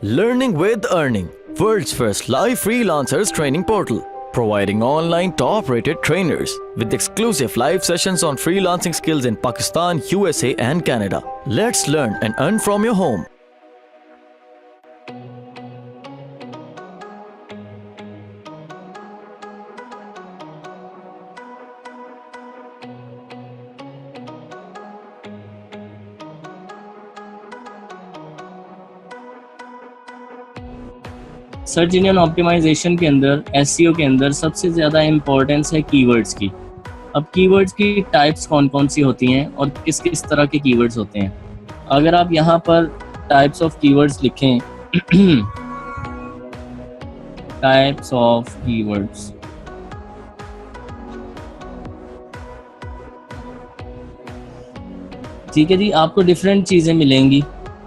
Learning with Earning, world's first live freelancers training portal, providing online top-rated trainers with exclusive live sessions on freelancing skills in Pakistan, USA and Canada. Let's learn and earn from your home. Search engine optimisation के अंदर SEO के अंदर सबसे ज़्यादा importance है keywords की। अब keywords की टाइप्स कौन कौन सी होती हैं और किस किस तरह के कीवर्ड्स होते हैं। अगर आप यहाँ पर टाइप्स ऑफ कीवर्ड्स लिखें टाइप्स ऑफ कीवर्ड्स, ठीक है जी, आपको डिफरेंट चीज़ें मिलेंगी।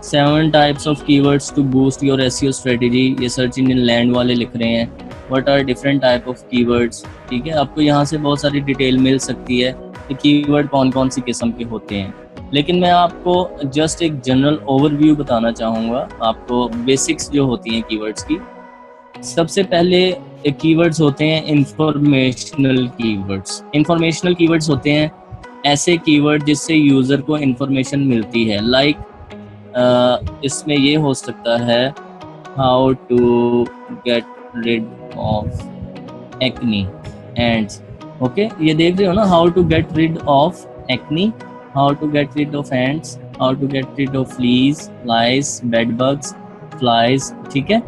7 types of keywords to boost your SEO strategy, ये सर्च इंजन लैंड वाले लिख रहे हैं। What are different type of keywords, ठीक है, आपको यहाँ से बहुत सारी डिटेल मिल सकती है कि कीवर्ड कौन कौन सी किस्म के होते हैं। लेकिन मैं आपको जस्ट एक जनरल ओवरव्यू बताना चाहूँगा, आपको बेसिक्स जो होती हैं कीवर्ड्स की। सबसे पहले कीवर्ड्स होते हैं इंफॉर्मेशनल कीवर्ड्स। इंफॉर्मेशनल कीवर्ड्स होते हैं ऐसे कीवर्ड जिससे यूज़र को इंफॉर्मेशन मिलती है। लाइक इसमें ये हो सकता है how to get rid of acne ants, okay, ये देख रहे हो ना, how to get rid of acne, how to get rid of ants, how to get rid of fleas, lice, bed bugs, flies, ठीक है।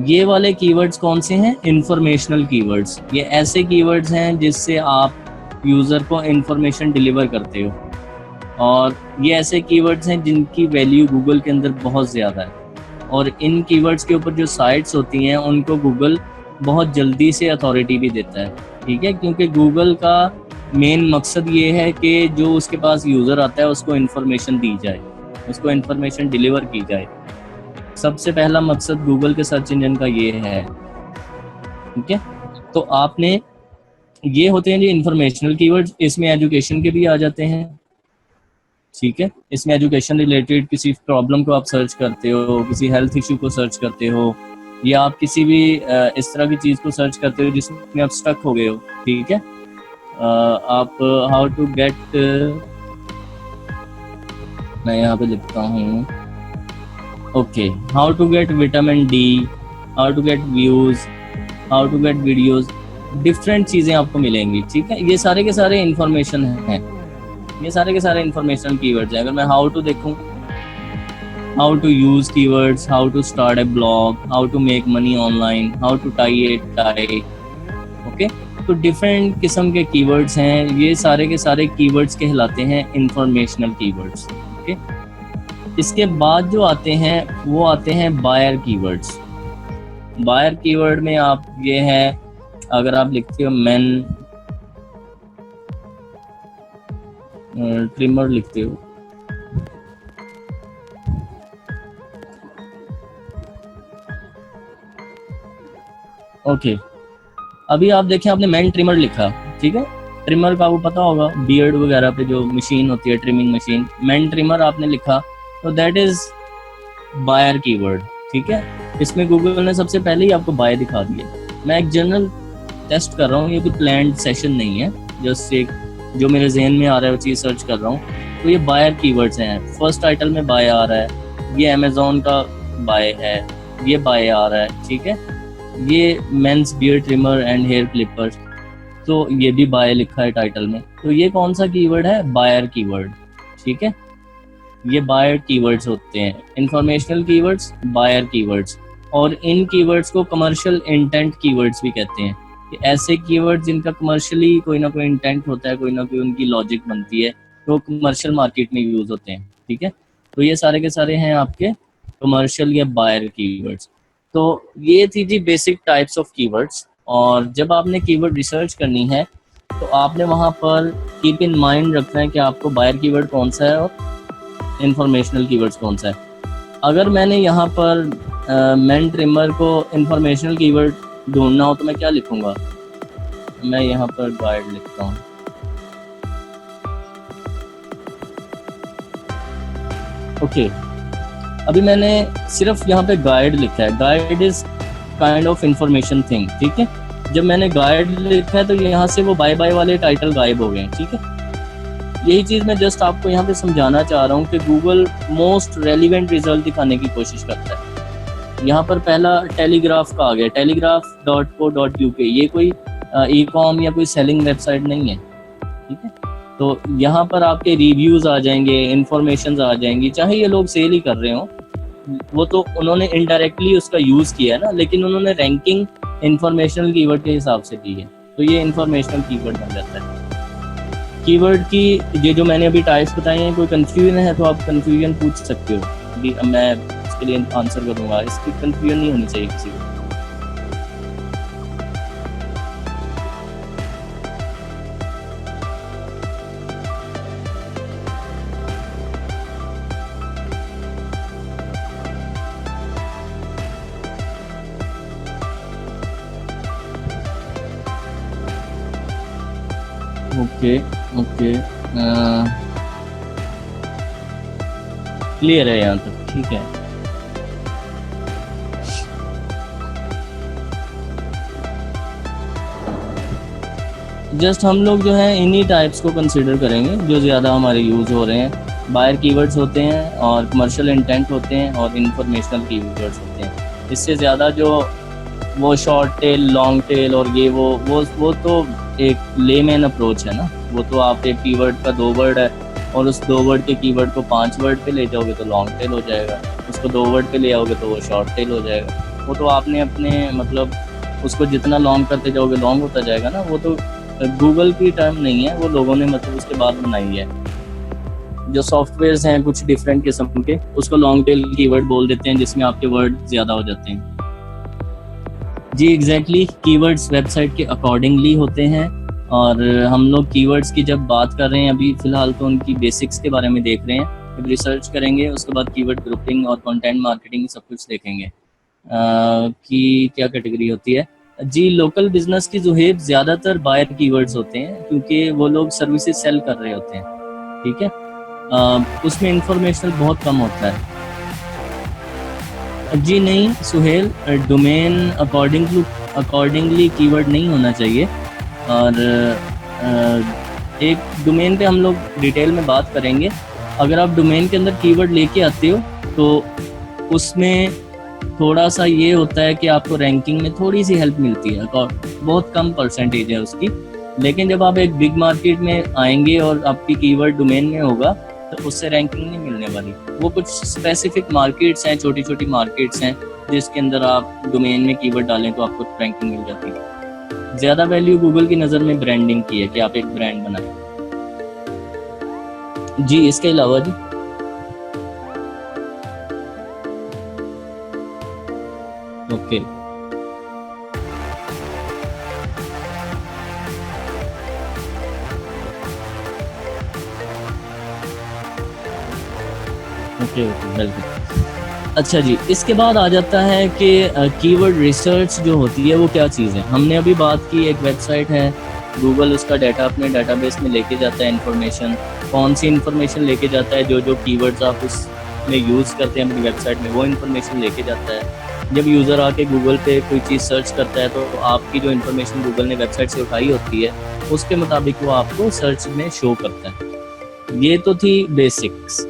ये वाले कीवर्ड्स कौन से हैं? Informational keywords. ये ऐसे कीवर्ड्स हैं जिससे आप यूज़र को इंफॉर्मेशन डिलीवर करते हो, और ये ऐसे कीवर्ड्स हैं जिनकी वैल्यू गूगल के अंदर बहुत ज़्यादा है, और इन कीवर्ड्स के ऊपर जो साइट्स होती हैं उनको गूगल बहुत जल्दी से अथॉरिटी भी देता है, ठीक है, क्योंकि गूगल का मेन मकसद ये है कि जो उसके पास यूज़र आता है उसको इन्फॉर्मेशन दी जाए, उसको इन्फॉर्मेशन डिलीवर की जाए। सबसे पहला मकसद गूगल के सर्च इंजन का ये है, ठीक है। तो आपने, ये होते हैं जी इंफॉर्मेशनल कीवर्ड्स। इसमें एजुकेशन के भी आ जाते हैं, ठीक है, इसमें एजुकेशन रिलेटेड किसी प्रॉब्लम को आप सर्च करते हो, किसी हेल्थ इशू को सर्च करते हो, या आप किसी भी इस तरह की चीज़ को सर्च करते हो जिसमें आप स्टक हो गए हो, ठीक है। आप हाउ टू गेट, मैं यहाँ पे लिखता हूँ, okay, how to get vitamin D, how to get views, how to get videos, different चीज़ें आपको मिलेंगी, ठीक है। ये सारे के सारे इंफॉर्मेशन हैं, ये सारे के सारे इंफॉर्मेशन कीवर्ड्स हैं। अगर मैं हाउ टू देखूं, how to use keywords, how to start a blog, how to make money online, how to tie a tie, okay, तो डिफरेंट किस्म के कीवर्ड्स हैं। ये सारे के सारे कीवर्ड्स कहलाते हैं इंफॉर्मेशनल कीवर्ड्स, ओके। इसके बाद जो आते हैं वो आते हैं बायर कीवर्ड्स। बायर कीवर्ड में आप, ये है, अगर आप लिखते हो मैन ट्रिमर लिखते हो, ओके, अभी आप देखें आपने मैन ट्रिमर लिखा, ठीक है, ट्रिमर का वो पता होगा, बियर्ड वगैरह पे जो मशीन होती है, ट्रिमिंग मशीन, मैन ट्रिमर आपने लिखा, तो दैट इज बायर कीवर्ड, ठीक है। इसमें गूगल ने सबसे पहले ही आपको बाय दिखा दिया। मैं एक जनरल टेस्ट कर रहा हूँ, ये कोई प्लान्ड सेशन नहीं है, जस्ट एक जो मेरे जहन में आ रहा है वो चीज़ सर्च कर रहा हूँ। तो ये बायर कीवर्ड्स हैं। फर्स्ट टाइटल में बाय आ रहा है, ये अमेजोन का बाय है, ये बाय आ रहा है, ठीक है, ये men's beard trimmer and hair clipper, तो ये भी बाय लिखा है टाइटल में। तो ये कौन सा कीवर्ड है? बायर कीवर्ड, ठीक है। ये बायर कीवर्ड्स होते हैं, इंफॉर्मेशनल कीवर्ड्स, बायर कीवर्ड्स, और इन कीवर्ड्स को कमर्शियल इंटेंट कीवर्ड्स भी कहते हैं। कि ऐसे कीवर्ड जिनका कमर्शियली कोई ना कोई इंटेंट होता है, कोई ना कोई उनकी लॉजिक बनती है, तो कमर्शियल मार्केट में यूज होते हैं, ठीक है। तो ये सारे के सारे हैं आपके कमर्शियल या बायर कीवर्ड्स। तो ये थी जी बेसिक टाइप्स ऑफ कीवर्ड्स। और जब आपने कीवर्ड रिसर्च करनी है तो आपने वहाँ पर कीप इन माइंड रखना है कि आपको बायर कीवर्ड कौन सा है और इंफॉर्मेशनल कीवर्ड्स कौन सा है। अगर मैंने यहाँ पर मैन ट्रिमर को इंफॉर्मेशनल कीवर्ड ढूंढना हो तो मैं क्या लिखूंगा? मैं यहाँ पर गाइड लिखता हूँ, ओके। अभी मैंने सिर्फ यहाँ पे गाइड लिखा है, guide is kind of information thing, ठीक है। जब मैंने गाइड लिखा है तो यहाँ से वो बाय बाय वाले टाइटल गायब हो गए हैं, ठीक है। यही चीज़ मैं जस्ट आपको यहाँ पे समझाना चाह रहा हूँ कि गूगल मोस्ट रेलिवेंट रिजल्ट दिखाने की कोशिश करता है। यहाँ पर पहला टेलीग्राफ का आ गया, telegraph.co.uk, ये कोई ई कॉम या कोई सेलिंग वेबसाइट नहीं है, ठीक है। तो यहाँ पर आपके रिव्यूज़ आ जाएंगे, इंफॉर्मेशन आ जाएंगी, चाहे ये लोग सेल ही कर रहे हो, वो तो उन्होंने इनडायरेक्टली उसका यूज़ किया है ना, लेकिन उन्होंने रैंकिंग इंफॉर्मेशनल कीवर्ड के हिसाब से दी है, तो ये इंफॉर्मेशनल कीवर्ड बन जाता है। कीवर्ड की ये जो मैंने अभी टाइप्स बताए हैं, कोई कंफ्यूजन है तो आप कंफ्यूजन पूछ सकते हो, अभी मैं इसके लिए आंसर करूँगा, इसकी कंफ्यूजन नहीं होनी चाहिए किसी को। ओके ओके, क्लियर है यहाँ तक, ठीक है। जस्ट हम लोग जो है इन्हीं टाइप्स को कंसिडर करेंगे जो ज़्यादा हमारे यूज़ हो रहे हैं। बायर कीवर्ड्स होते हैं और कमर्शियल इंटेंट होते हैं और इंफॉर्मेशनल कीवर्ड्स होते हैं। इससे ज़्यादा जो वो शॉर्ट टेल, लॉन्ग टेल और ये वो तो एक लेमैन अप्रोच है ना, वो तो आप एक कीवर्ड का 2 वर्ड है और उस 2 वर्ड के कीवर्ड को 5 वर्ड पे ले जाओगे तो लॉन्ग टेल हो जाएगा, उसको 2 वर्ड पे ले आओगे तो वो शॉर्ट टेल हो जाएगा। वो तो आपने अपने मतलब उसको जितना लॉन्ग करते जाओगे लॉन्ग होता जाएगा ना, वो तो गूगल की टर्म नहीं है, वो लोगों ने मतलब उसके बाद बनाई है। जो सॉफ्टवेयर्स हैं कुछ डिफरेंट किस्म के, उसको लॉन्ग टेल कीवर्ड बोल देते हैं जिसमें आपके वर्ड ज़्यादा हो जाते हैं। जी एग्जैक्टली, कीवर्ड्स वेबसाइट के अकॉर्डिंगली होते हैं और हम लोग कीवर्ड्स की जब बात कर रहे हैं अभी फ़िलहाल तो उनकी बेसिक्स के बारे में देख रहे हैं, जब रिसर्च करेंगे उसके बाद कीवर्ड ग्रुपिंग और कंटेंट मार्केटिंग सब कुछ देखेंगे कि क्या कैटेगरी होती है। जी लोकल बिजनेस की ज़ुहेब ज़्यादातर बायर कीवर्ड्स होते हैं क्योंकि वो लोग सर्विसेज सेल कर रहे होते हैं, ठीक है। उसमें इंफॉर्मेशन बहुत कम होता है। जी नहीं सुहेल, डोमेन अकॉर्डिंगली कीवर्ड नहीं होना चाहिए और एक डोमेन पे हम लोग डिटेल में बात करेंगे। अगर आप डोमेन के अंदर कीवर्ड लेके आते हो तो उसमें थोड़ा सा ये होता है कि आपको रैंकिंग में थोड़ी सी हेल्प मिलती है, बहुत कम परसेंटेज है उसकी। लेकिन जब आप एक बिग मार्केट में आएंगे और आपकी कीवर्ड डोमेन में होगा तो उससे रैंकिंग नहीं मिलने वाली। वो कुछ स्पेसिफिक मार्केट्स हैं, छोटी छोटी मार्केट्स हैं जिसके अंदर आप डोमेन में कीवर्ड डालें तो आपको रैंकिंग मिल जाती है। ज़्यादा वैल्यू गूगल की नज़र में ब्रांडिंग की है कि आप एक ब्रांड बनाएं। जी इसके अलावा जी ओके ओके वेलकम। अच्छा जी, इसके बाद आ जाता है कि कीवर्ड रिसर्च जो होती है वो क्या चीज़ है। हमने अभी बात की, एक वेबसाइट है, गूगल उसका डाटा अपने डाटाबेस में लेके जाता है इन्फॉर्मेशन। कौन सी इन्फॉर्मेशन लेके जाता है? जो कीवर्ड्स आप उसमें यूज़ करते हैं अपनी वेबसाइट में वो इन्फॉर्मेशन लेके जाता है। जब यूज़र आके गूगल पे कोई चीज़ सर्च करता है तो आपकी जो इन्फॉर्मेशन गूगल ने वेबसाइट से उठाई होती है उसके मुताबिक वो आपको सर्च में शो करता है। ये तो थी बेसिक्स।